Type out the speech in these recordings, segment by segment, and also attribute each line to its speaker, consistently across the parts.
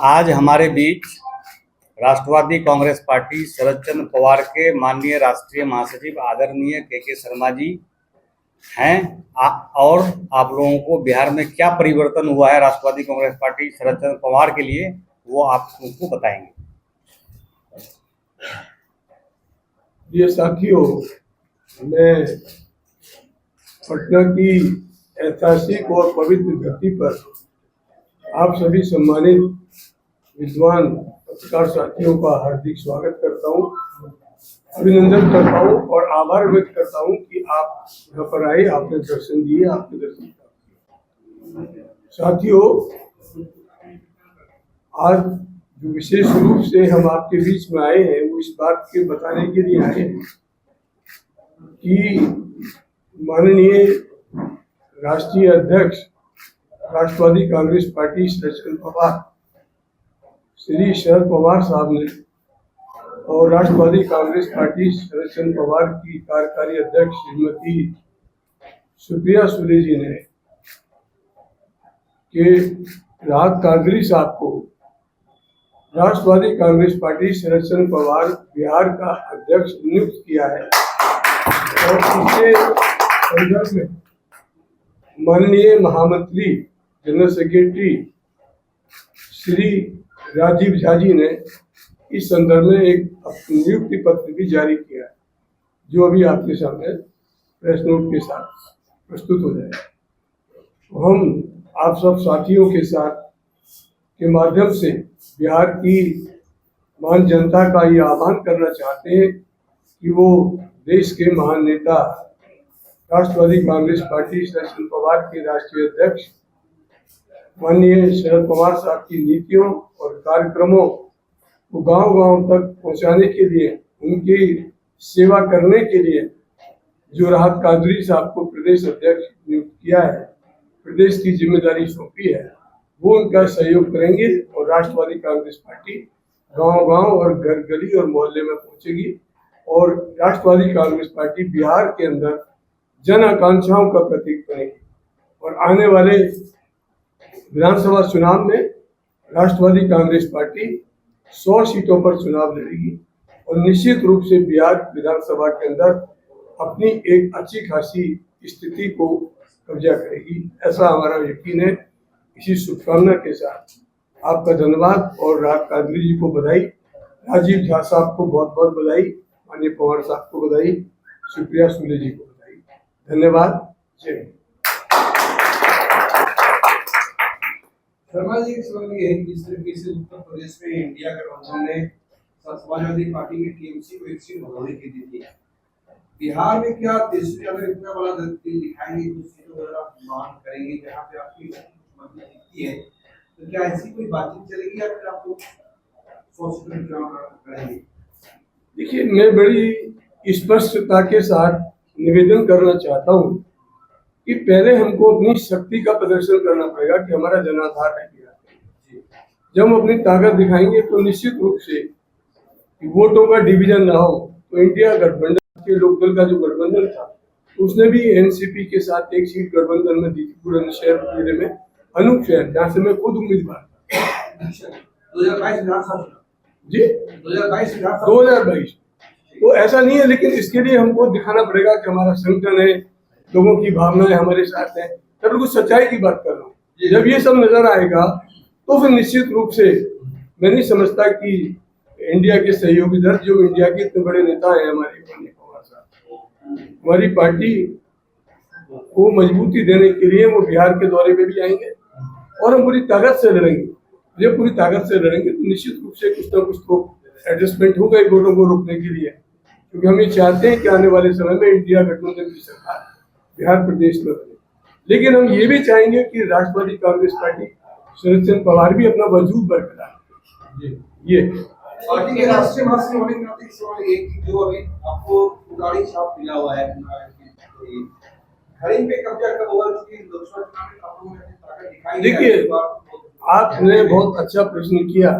Speaker 1: आज हमारे बीच राष्ट्रवादी कांग्रेस पार्टी शरद चंद्र पवार के माननीय राष्ट्रीय महासचिव आदरणीय के शर्मा जी हैं। और आप लोगों को बिहार में क्या परिवर्तन हुआ है राष्ट्रवादी कांग्रेस पार्टी शरद चंद्र पवार के लिए, वो आप उनको बताएंगे।
Speaker 2: ये साथियों, मैं पटना की ऐतिहासिक और पवित्र धरती पर आप सभी सम्मानित विद्वान पत्रकार साथियों का हार्दिक स्वागत करता हूँ, अभिनंदन करता हूँ और आभार व्यक्त करता हूँ कि आप यहाँ पर आए, आपने दर्शन दिए, आपने दर्शन किया। साथियों, आज जो विशेष रूप से हम आपके बीच में आए हैं वो इस बात के बताने के लिए आए हैं कि माननीय राष्ट्रीय अध्यक्ष राष्ट्रवादी कांग्रेस पार्टी श्री शरद पवार साहब ने और राष्ट्रवादी कांग्रेस पार्टी शरद चंद्र पवार की कार्यकारी अध्यक्ष श्रीमती सुप्रिया सुले जी ने कि राहत कादरी साहब को राष्ट्रवादी कांग्रेस पार्टी शरद चंद्र पवार बिहार का अध्यक्ष नियुक्त किया है। और इसके संदर्भ में माननीय महामंत्री जनरल सेक्रेटरी श्री राजीव झा जी ने इस संदर्भ में एक नियुक्ति पत्र भी जारी किया है, जो अभी आपके सामने प्रेस नोट के साथ प्रस्तुत हो जाएगा। हम आप सब साथियों के साथ के माध्यम से बिहार की महान जनता का ये आह्वान करना चाहते हैं कि वो देश के महान नेता राष्ट्रवादी कांग्रेस पार्टी शरद चंद्र पवार के राष्ट्रीय अध्यक्ष माननीय शरद पवार साहब की नीतियों और कार्यक्रमों को गांव-गांव तक पहुंचाने के लिए, उनकी सेवा करने के लिए जो राहत कादरी साहब को प्रदेश अध्यक्ष नियुक्त किया है, प्रदेश की जिम्मेदारी सौंपी है, वो उनका सहयोग करेंगे और राष्ट्रवादी कांग्रेस पार्टी गांव-गांव और घर गली और मोहल्ले में पहुंचेगी और राष्ट्रवादी कांग्रेस पार्टी बिहार के अंदर जन आकांक्षाओं का प्रतीक बनेगी। और आने वाले विधानसभा चुनाव में राष्ट्रवादी कांग्रेस पार्टी 100 सीटों पर चुनाव लड़ेगी और निश्चित रूप से बिहार विधानसभा के अंदर अपनी एक अच्छी खासी स्थिति को कब्जा करेगी, ऐसा हमारा यकीन है। इसी शुभकामना के साथ आपका धन्यवाद और राहत कादरी जी को बधाई, राजीव झा साहब को बहुत बहुत बधाई, माननीय पवार साहब को बधाई, सुप्रिया सुले जी को बधाई। धन्यवाद। जय हिंद।
Speaker 3: शर्मा जी, एक सवाल ये है कि जिस तरीके से उत्तर प्रदेश में इंडिया गठबंधन ने समाजवादी पार्टी की टीएमसी को एक सीट बढ़ोतरी की थी, बिहार में क्या तेजस्वी यादव इतना बड़ा दिल दिखाएंगे, कुछ सीटों वगैरह मांग करेंगे जहाँ पे आपकी मजबूती दिखती है, तो क्या ऐसी कोई बातचीत चलेगी या फिर आपको 100 सीटों चुनाव करेंगे?
Speaker 2: देखिए, मैं बड़ी स्पष्टता के साथ निवेदन करना चाहता हूँ कि पहले हमको अपनी शक्ति का प्रदर्शन करना पड़ेगा कि हमारा जनाधार है बिहार। जब हम अपनी ताकत दिखाएंगे तो निश्चित रूप से वोटों का डिवीजन ना हो। तो इंडिया गठबंधन के लोकदल का जो गठबंधन था, उसने भी एनसीपी के साथ एक सीट गठबंधन में दी थी बुलंदशहर जिले में, अनूप शहर, जहाँ से मैं खुद उम्मीदवार था।
Speaker 3: 2022
Speaker 2: जी 2022। तो ऐसा नहीं है, लेकिन इसके लिए हमको दिखाना पड़ेगा कि हमारा संगठन है, लोगों की भावनाएं हमारे साथ हैं। तब बिल्कुल सच्चाई की बात कर रहा हूँ। जब ये सब नजर आएगा तो फिर निश्चित रूप से मैं नहीं समझता कि इंडिया के सहयोगी दल, जो इंडिया के इतने बड़े नेता हैं हमारे पवार साहब, हमारी पार्टी को मजबूती देने के लिए वो बिहार के दौरे पे भी आएंगे और हम पूरी ताकत से लड़ेंगे। जब पूरी ताकत से लड़ेंगे तो निश्चित रूप से कुछ ना कुछ तो एडजस्टमेंट होगा वोटों को रोकने के लिए, क्योंकि हम ये चाहते हैं कि आने वाले समय में इंडिया गठबंधन की सरकार बिहार प्रदेश में बने। लेकिन हम ये भी चाहेंगे कि राष्ट्रवादी कांग्रेस पार्टी शरद चंद्र पवार भी अपना वजूद बरकरार रखे। ये
Speaker 3: पार्टी के राष्ट्रीय महासचिव होने के नाते सवाल ये कि जो अभी आपको उगाड़ी छाप मिला हुआ है, खरीद पे कब्जा कब होगा, क्योंकि लोकसभा चुनाव में आप लोगों ने ताकत दिखाई।
Speaker 2: देखिए, आपने बहुत अच्छा प्रश्न किया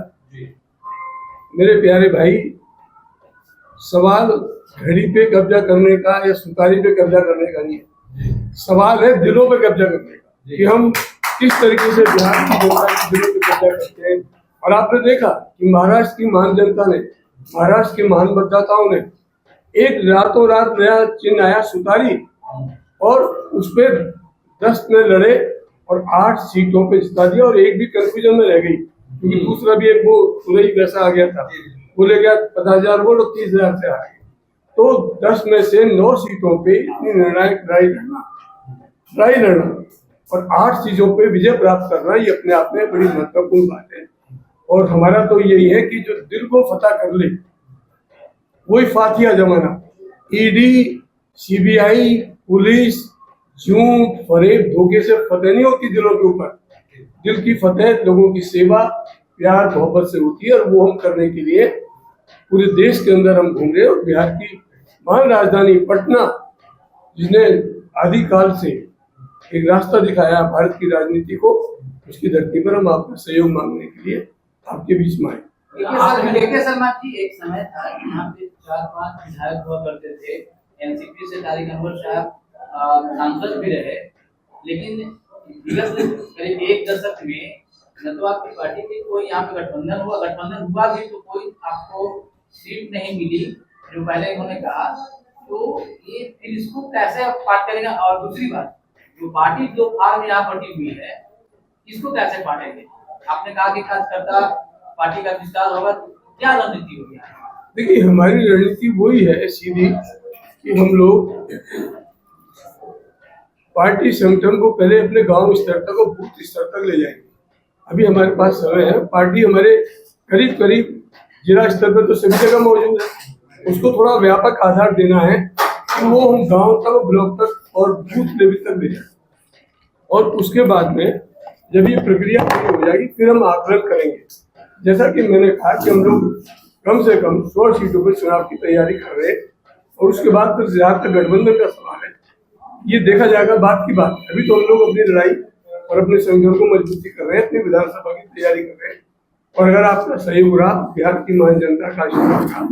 Speaker 2: मेरे प्यारे भाई। सवाल घड़ी पे कब्जा करने का या सुतारी पे कब्जा करने का नहीं है, सवाल है दिलों पे कब्जा करने का, कि हम किस तरीके से बिहार की जनता के दिलों पे कब्जा करते हैं, और आपने देखा कि महाराष्ट्र की महान जनता ने, महाराष्ट्र के महान मतदाताओं ने एक रातों रात नया चिन्ह आया सुतारी, और उस पर 10 में लड़े और 8 सीटों पे जिता दिया, और एक भी कंफ्यूजन में रह गई क्योंकि दूसरा भी एक वो तुरई वैसा आ गया था, वो ले गया 50,000 वोट और 30,000 से आ गए। तो 10 में से 9 सीटों पे इतनी निर्णायक लड़ाई लड़ना और 8 चीजों पे विजय प्राप्त करना, ये अपने आप में बड़ी महत्वपूर्ण बात है। और हमारा तो यही है कि जो दिल को फतह कर ले वही फातिहा जमाना। ईडी, सीबीआई, पुलिस झूठ, फरेब, धोखे से फतेह नहीं होती दिलों के ऊपर। दिल की फतेह लोगों की सेवा, प्यार, मोहब्बत से होती है, और वो हम करने के लिए पूरे देश के अंदर हम घूम रहे हैं। और बिहार की महान राजधानी पटना, जिसने आदिकाल से एक रास्ता दिखाया भारत की राजनीति को, उसकी धरती पर हम आपका सहयोग मांगने के लिए आपके बीच में आए।
Speaker 4: के शर्मा जी, एक समय था यहाँ पे 4-5 विधायक हुआ करते थे, एनसीपी से तारिक अनवर साहब सांसद भी रहे, लेकिन विगत करीब 1 दशक में न तो आपकी पार्टी की कोई यहाँ पे गठबंधन हुआ भी तो कोई आपको सीट नहीं मिली जो पहले उन्होंने कहा। तो ये फिर इसको कैसे पार करेगा? और दूसरी बात, जो पार्टी जो फार्म यहाँ बटी हुई है, इसको कैसे पाटेंगे? आपने कहा कि कार्यकर्ता पार्टी का विस्तार होगा, क्या रणनीति होगी?
Speaker 2: देखिए, हमारी रणनीति वही है सीधी कि हम लोग पार्टी संगठन को पहले अपने गांव स्तर तक और बूथ स्तर तक ले जाएंगे। अभी हमारे पास समय है। पार्टी हमारे करीब करीब जिला स्तर पर तो सभी जगह मौजूद है, उसको थोड़ा व्यापक आधार देना है कि वो हम गांव तक, ब्लॉक तक और बूथ लेवल तक ले जाए। और उसके बाद में जब ये प्रक्रिया पूरी हो जाएगी फिर हम आकलन करेंगे। जैसा कि मैंने कहा कि हम लोग कम से कम 100 सीटों पर चुनाव की तैयारी कर रहे हैं, और उसके बाद फिर जहाँ तक गठबंधन का सवाल है ये देखा जाएगा बात की बात। अभी तो हम लोग अपनी लड़ाई और अपने संगठन को मजबूती कर रहे हैं, अपनी विधानसभा की तैयारी कर रहे हैं। और अगर आपका सहयोग रहा, बिहार की महान जनता का आशीर्वाद रहा,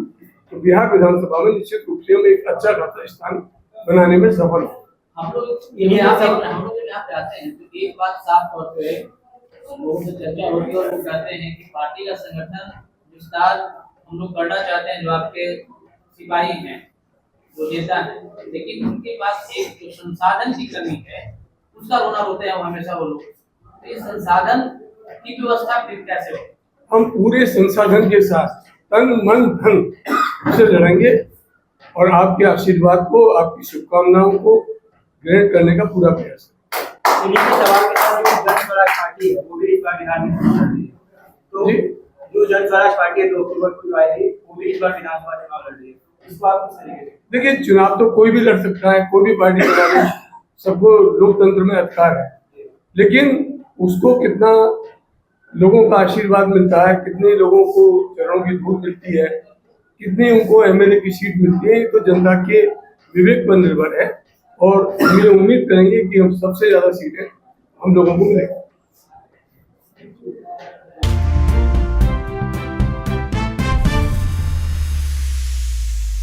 Speaker 2: तो बिहार विधानसभा में निश्चित रूप से हम एक अच्छा खासा स्थान बनाने में सफल हो।
Speaker 4: हम लोग यहाँ पे आते हैं तो एक बात साफ तौर पे लोगों से चर्चा होती है, और वो कहते हैं कि पार्टी का संगठन विस्तार हम लोग करना चाहते हैं, जो आपके सिपाही हैं, जो नेता हैं, लेकिन उनके पास एक जो संसाधन की कमी है उसका रोना रोते हैं हमेशा वो लोग। तो इस संसाधन की व्यवस्था फिर कैसे हो?
Speaker 2: हम पूरे संसाधन के साथ तन मन धन से लड़ेंगे, और आपके आशीर्वाद को, आपकी शुभकामनाओं को ग्रहण करने का पूरा प्रयास है।
Speaker 5: इन्हीं के सवाल के साथ जो जन स्वराज पार्टी है वो भी इस बार विधान में चुनाव लड़ रही है, तो जो जन स्वराज पार्टी है 2 अक्टूबर को जो आएगी वो भी इस बार विधानसभा चुनाव लड़ रही है, इसको आप किस तरीके से?
Speaker 2: देखिए, चुनाव तो कोई भी लड़ सकता है, कोई भी पार्टी लड़ा ले, सबको लोकतंत्र में अधिकार है, लेकिन उसको कितना लोगों का आशीर्वाद मिलता है, कितने लोगों को चरणों की धूल मिलती है, कितनी उनको एमएलए की सीट मिलती है, ये तो जनता के विवेक पर निर्भर है। और हम ये उम्मीद करेंगे कि हम सबसे ज्यादा सीटें हम लोगों को मिलेंगी।